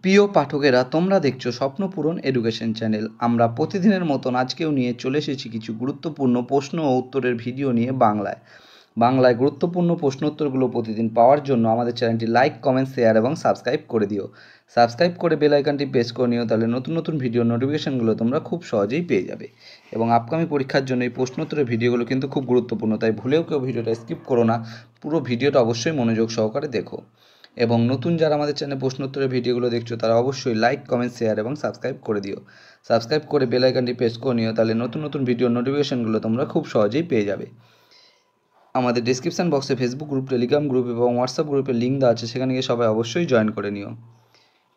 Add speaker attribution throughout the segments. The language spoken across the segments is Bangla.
Speaker 1: প্রিয় পাঠকেরা, তোমরা দেখছো স্বপ্নপূরণ এডুকেশন চ্যানেল। আমরা প্রতিদিনের মতন আজকেও নিয়ে চলে এসেছি কিছু গুরুত্বপূর্ণ প্রশ্ন ও উত্তরের ভিডিও নিয়ে বাংলায় গুরুত্বপূর্ণ প্রশ্ন উত্তরগুলো প্রতিদিন পাওয়ার জন্য আমাদের চ্যানেলটি লাইক, কমেন্ট, শেয়ার এবং সাবস্ক্রাইব করে দিও। সাবস্ক্রাইব করে বেল আইকনটি প্রেস করে নিও, তাহলে নতুন নতুন ভিডিও নোটিফিকেশনগুলো তোমরা খুব সহজেই পেয়ে যাবে। এবং আপকামিং পরীক্ষার জন্য এই প্রশ্ন উত্তরের ভিডিওগুলো কিন্তু খুব গুরুত্বপূর্ণ, তাই ভুলেও কেউ ভিডিওটা স্কিপ করো না, পুরো ভিডিওটা অবশ্যই মনোযোগ সহকারে দেখো। এবং নতুন যারা আমাদের চ্যানেলে প্রশ্ন উত্তরের ভিডিওগুলো দেখছো তারা অবশ্যই লাইক, কমেন্ট, শেয়ার এবং সাবস্ক্রাইব করে দিও। সাবস্ক্রাইব করে বেল আইকনটি প্রেস করে নিও, তাহলে নতুন নতুন ভিডিও নোটিফিকেশনগুলো তোমরা খুব সহজেই পেয়ে যাবে। আমাদের ডিসক্রিপশান বক্সে ফেসবুক গ্রুপ, টেলিগ্রাম গ্রুপ এবং হোয়াটসঅ্যাপ গ্রুপের লিঙ্ক দেওয়া আছে, সেখানে গিয়ে সবাই অবশ্যই জয়েন করে নিও।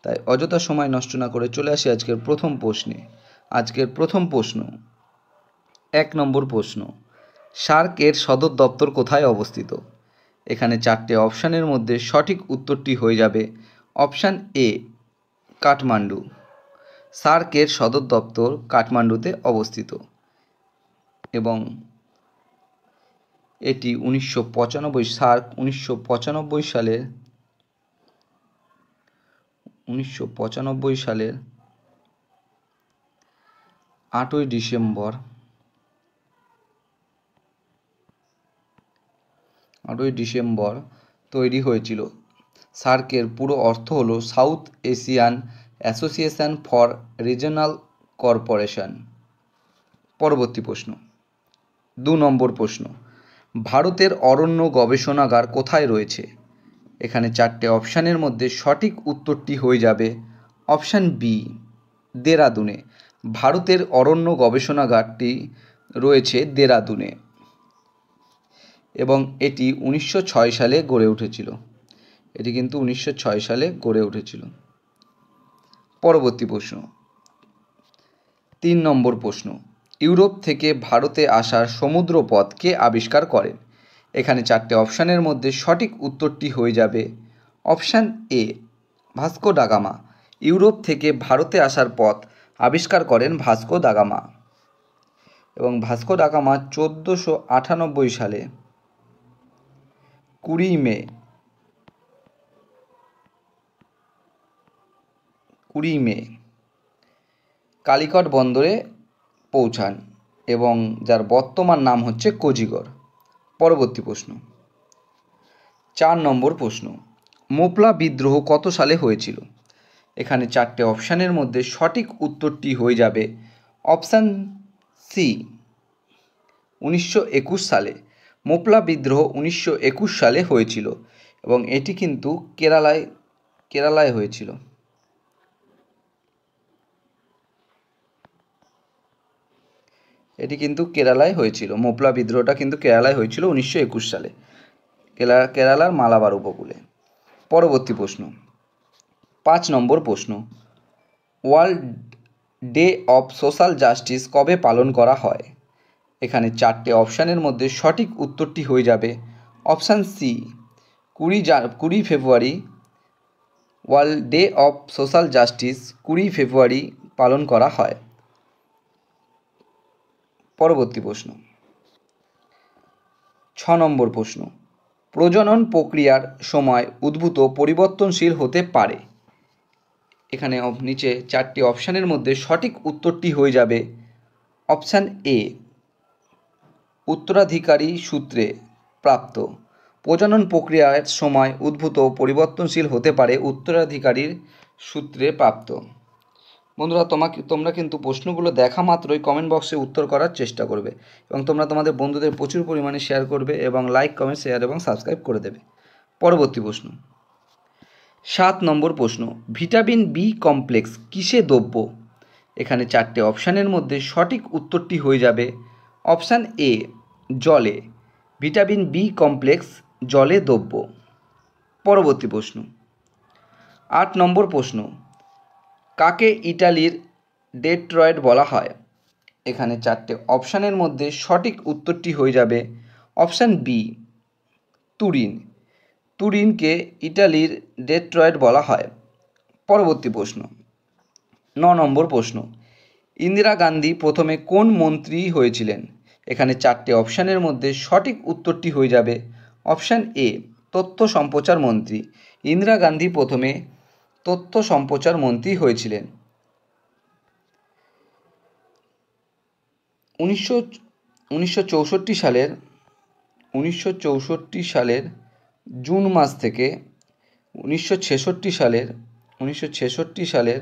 Speaker 1: তাই অযথা সময় নষ্ট না করে চলে আসি আজকের প্রথম প্রশ্নে। আজকের প্রথম প্রশ্ন, 1 নম্বর প্রশ্ন, সার্ক এর সদর দপ্তর কোথায় অবস্থিত? এখানে 4টে অপশানের মধ্যে সঠিক উত্তরটি হয়ে যাবে অপশান এ, কাঠমান্ডু। সার্কের সদর দপ্তর কাঠমান্ডুতে অবস্থিত এবং এটি 1995 সার্ক 1995 সালের 8ই ডিসেম্বর তৈরি হয়েছিল। সার্কের পুরো অর্থ হলো south Asian association for regional corporation. পরবর্তী প্রশ্ন, 2 নম্বর প্রশ্ন, ভারতের অরণ্য গবেষণাগার কোথায় রয়েছে? এখানে 4টে অপশানের মধ্যে সঠিক উত্তরটি হয়ে যাবে অপশান বি, দেরাদুনে। ভারতের অরণ্য গবেষণাগারটি রয়েছে দেরাদুনে এবং এটি 1906 সালে গড়ে উঠেছিল। এটি কিন্তু 1906 সালে গড়ে উঠেছিল। পরবর্তী প্রশ্ন, 3 নম্বর প্রশ্ন, ইউরোপ থেকে ভারতে আসার সমুদ্রপথ কে আবিষ্কার করেন? এখানে 4টে অপশানের মধ্যে সঠিক উত্তরটি হয়ে যাবে option A, Vasco da Gama. Europe থেকে ভারতে আসার পথ আবিষ্কার করেন ভাস্কো দা গামা এবং ভাস্কো দা গামা 1498 সালে 20 মে কালিকট বন্দরে পৌঁছান এবং যার বর্তমান নাম হচ্ছে কোজিগড়। পরবর্তী প্রশ্ন, 4 নম্বর প্রশ্ন, মোপলা বিদ্রোহ কত সালে হয়েছিল? এখানে 4টে অপশানের মধ্যে সঠিক উত্তরটি হয়ে যাবে অপশান সি, 1921 সালে। মোপলা বিদ্রোহ 1921 সালে হয়েছিল এবং এটি কিন্তু কেরালায় হয়েছিল। এটি কিন্তু কেরালায় হয়েছিল। মোপলা বিদ্রোহটা কিন্তু কেরালায় হয়েছিল 1921 সালে, কেরালার মালাবার উপকূলে। পরবর্তী প্রশ্ন, 5 নম্বর প্রশ্ন, world day of social justice কবে পালন করা হয়? এখানে 4টে অপশানের মধ্যে সঠিক উত্তরটি হয়ে যাবে option C, 20 February. World day of social justice 20 February পালন করা হয়। পরবর্তী প্রশ্ন, 6 নম্বর প্রশ্ন, প্রজনন প্রক্রিয়ার সময় উদ্ভূত পরিবর্তনশীল হতে পারে। এখানে নিচে 4টি অপশানের মধ্যে সঠিক উত্তরটি হয়ে যাবে অপশান এ, উত্তরাধিকারী সূত্রে প্রাপ্ত। প্রজনন প্রক্রিয়ার সময় উদ্ভূত পরিবর্তনশীল হতে পারে উত্তরাধিকারীর সূত্রে প্রাপ্ত। বন্ধুরা, তোমরা কিন্তু প্রশ্নগুলো দেখা মাত্রই কমেন্ট বক্সে উত্তর করার চেষ্টা করবে এবং তোমরা তোমাদের বন্ধুদের প্রচুর পরিমাণে শেয়ার করবে এবং লাইক, কমেন্ট, শেয়ার এবং সাবস্ক্রাইব করে দেবে। পরবর্তী প্রশ্ন, 7 নম্বর প্রশ্ন, ভিটামিন বি কমপ্লেক্স কিসে দ্রব্য? এখানে 4টে অপশানের মধ্যে সঠিক উত্তরটি হয়ে যাবে অপশান এ, জলে। ভিটামিন বি কমপ্লেক্স জলে দ্রব্য। পরবর্তী প্রশ্ন, 8 নম্বর প্রশ্ন, কাকে ইটালির ডেট্রয়েট বলা হয়? এখানে 4টে অপশানের মধ্যে সঠিক উত্তরটি হয়ে যাবে অপশান বি, তুরিন। তুরিনকে ইটালির ডেট্রয়েট বলা হয়। পরবর্তী প্রশ্ন, 9 নম্বর প্রশ্ন, ইন্দিরা গান্ধী প্রথমে কোন মন্ত্রী হয়েছিলেন? এখানে 4টে অপশানের মধ্যে সঠিক উত্তরটি হয়ে যাবে অপশান এ, তথ্য সম্প্রচার মন্ত্রী। ইন্দিরা গান্ধী প্রথমে তথ্য সম্প্রচার মন্ত্রী হয়েছিলেন? 1964 সালের জুন মাস থেকে 1966 সালের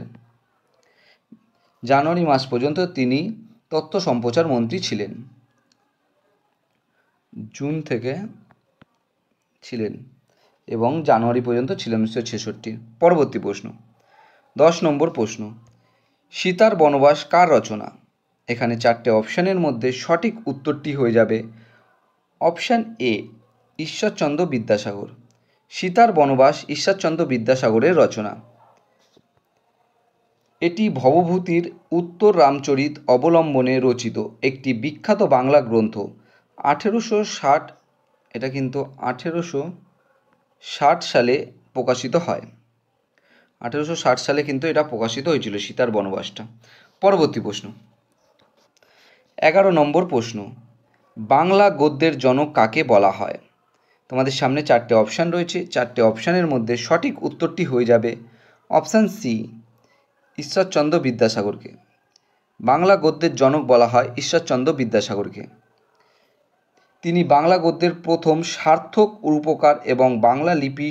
Speaker 1: জানুয়ারি মাস পর্যন্ত তিনি তথ্য সম্প্রচার মন্ত্রী ছিলেন। জুন থেকে ছিলেন এবং জানুয়ারি পর্যন্ত ছিলেন 1966। পরবর্তী প্রশ্ন, 10 নম্বর প্রশ্ন, সীতার বনবাস কার রচনা? এখানে 4টে অপশানের মধ্যে সঠিক উত্তরটি হয়ে যাবে অপশান এ, ঈশ্বরচন্দ্র বিদ্যাসাগর। সীতার বনবাস ঈশ্বরচন্দ্র বিদ্যাসাগরের রচনা। এটি ভবভূতির উত্তর রামচরিত অবলম্বনে রচিত একটি বিখ্যাত বাংলা গ্রন্থ। 1860, এটা কিন্তু 1860 সালে প্রকাশিত হয়। 1860 সালে কিন্তু এটা প্রকাশিত হয়েছিল, সীতার বনবাসটা। পরবর্তী প্রশ্ন, 11 নম্বর প্রশ্ন, বাংলা গদ্যের জনক কাকে বলা হয়? তোমাদের সামনে 4টে অপশান রয়েছে। 4টে অপশানের মধ্যে সঠিক উত্তরটি হয়ে যাবে অপশান সি, ঈশ্বরচন্দ্র বিদ্যাসাগরকে। বাংলা গদ্যের জনক বলা হয় ঈশ্বরচন্দ্র বিদ্যাসাগরকে। তিনি বাংলা গদ্যের প্রথম সার্থক রূপকার এবং বাংলা লিপি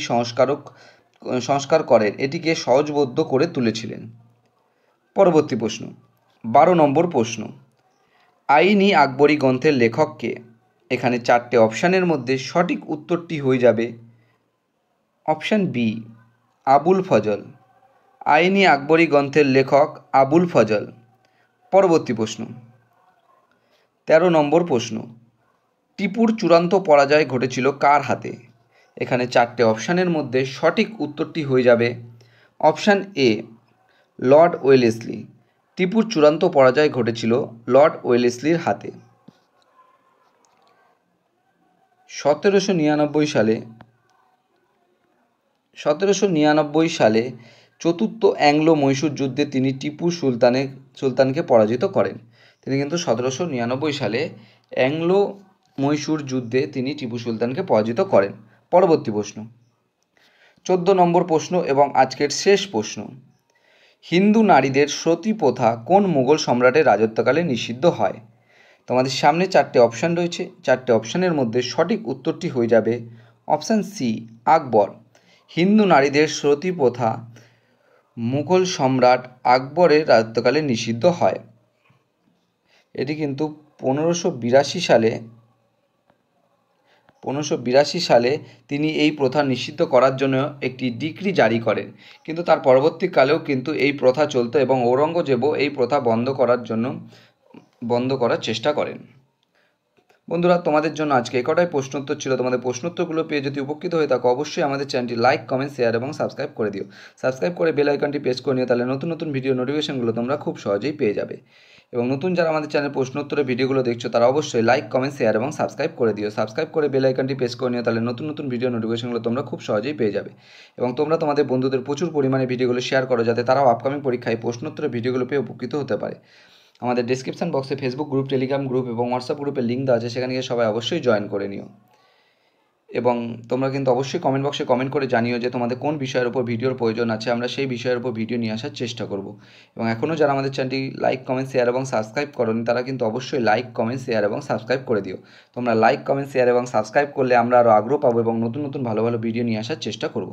Speaker 1: সংস্কার করেন, এটিকে সহজবোধ্য করে তুলেছিলেন। পরবর্তী প্রশ্ন, 12 নম্বর প্রশ্ন, আইনি আকবরী গ্রন্থের লেখক কে? এখানে 4টে অপশানের মধ্যে সঠিক উত্তরটি হয়ে যাবে অপশান বি, আবুল ফজল। আইনি আকবরী গ্রন্থের লেখক আবুল ফজল। পরবর্তী প্রশ্ন, 13 নম্বর প্রশ্ন, টিপুর চূড়ান্ত পরাজয় ঘটেছিল কার হাতে? এখানে 4টে অপশানের মধ্যে সঠিক উত্তরটি হয়ে যাবে অপশান এ, লর্ড ওয়েলেসলি। টিপুর চূড়ান্ত পরাজয় ঘটেছিল লর্ড ওয়েলেসলির হাতে। 1799 সালে চতুর্থ অ্যাংলো মহীশূর যুদ্ধে তিনি টিপু সুলতানকে পরাজিত করেন। তিনি কিন্তু 1799 সালে অ্যাংলো মহীশূর যুদ্ধে তিনি টিপু সুলতানকে পরাজিত করেন। পরবর্তী প্রশ্ন, 14 নম্বর প্রশ্ন এবং আজকের শেষ প্রশ্ন, হিন্দু নারীদের সতী প্রথা কোন মুঘল সম্রাটের রাজত্বকালে নিষিদ্ধ হয়? তোমাদের সামনে 4টে অপশান রয়েছে। 4টে অপশানের মধ্যে সঠিক উত্তরটি হয়ে যাবে অপশান সি, আকবর। হিন্দু নারীদের সতী প্রথা মুঘল সম্রাট আকবরের রাজত্বকালে নিষিদ্ধ হয়। এটি কিন্তু 1582 সালে তিনি এই প্রথা নিষিদ্ধ করার জন্য একটি ডিক্রি জারি করেন, কিন্তু তার পরবর্তীকালেও কিন্তু এই প্রথা চলত এবং ঔরঙ্গজেবও এই প্রথা বন্ধ করার চেষ্টা করেন। বন্ধুরা, তোমাদের জন্য আজকে কটাই প্রশ্নোত্তর ছিল। তোমাদের প্রশ্নোত্তরগুলো পেয়ে যদি উপকৃত হয়ে থাকো অবশ্যই আমাদের চ্যানেলটি লাইক, কমেন্ট, শেয়ার এবং সাবস্ক্রাইব করে দিও। সাবস্ক্রাইব করে বেল আইকনটি প্রেস করে নিও, তাহলে নতুন নতুন ভিডিও নোটিফিকেশনগুলো তোমরা খুব সহজেই পেয়ে যাবে। এবং নতুন যারা আমাদের চ্যানেল প্রশ্নোত্তরের ভিডিওগুলো দেখছো তারা অবশ্যই লাইক, কমেন্ট, শেয়ার এবং সাবস্ক্রাইব করে দিও। সাবস্ক্রাইব করে বেল আইকনটি প্রেস করে নিও, তাহলে নতুন নতুন ভিডিও নোটিফিকেশনগুলো তোমরা খুব সহজেই পেয়ে যাবে। এবং তোমরা তোমাদের বন্ধুদের প্রচুর পরিমাণে ভিডিওগুলো শেয়ার করো, যাতে তারাও আপকামিং পরীক্ষায় প্রশ্নোত্তরের ভিডিওগুলো পেয়ে উপকৃত হতে পারে। আমাদের ডেসক্রিপশন বক্সে ফেসবুক গ্রুপ, টেলিগ্রাম গ্রুপ এবং হোয়াটসঅ্যাপ গ্রুপের লিঙ্ক দেওয়া আছে, সেখানে গিয়ে সবাই অবশ্যই জয়েন করে নিও। এবং তোমরা কিন্তু অবশ্যই কমেন্ট বক্সে কমেন্ট করে জানিও যে তোমাদের কোন বিষয়ের উপর ভিডিওর প্রয়োজন আছে, আমরা সেই বিষয়ের উপর ভিডিও নিয়ে আসার চেষ্টা করব। এবং এখনও যারা আমাদের চ্যানেলটি লাইক, কমেন্ট, শেয়ার এবং সাবস্ক্রাইব করোনি তারা কিন্তু অবশ্যই লাইক, কমেন্ট, শেয়ার এবং সাবস্ক্রাইব করে দিও। তোমরা লাইক, কমেন্ট, শেয়ার এবং সাবস্ক্রাইব করলে আমরা আরও আগ্রহ পাবো এবং নতুন নতুন ভালো ভালো ভিডিও নিয়ে আসার চেষ্টা করব।